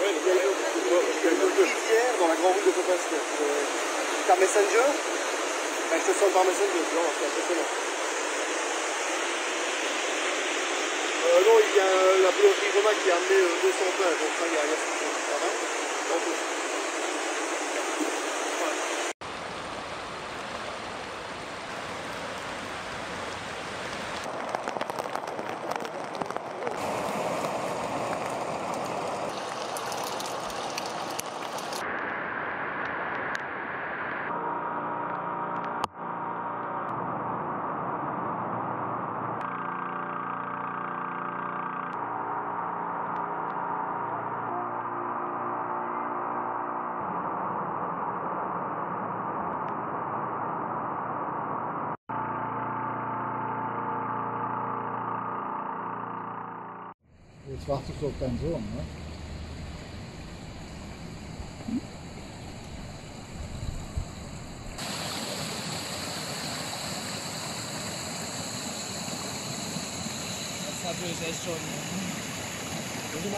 Il y a une notice hier dans la grande route de Compostelle. Par Messenger, je te sens par Messenger, tu vois, c'est impressionnant. Non, il y a la boulangerie Roma qui a amené 200 pains, donc ça, il y a ça va. Jetzt wartest du auf deinen Sohn, ne? Das natürlich echt schon. Das ist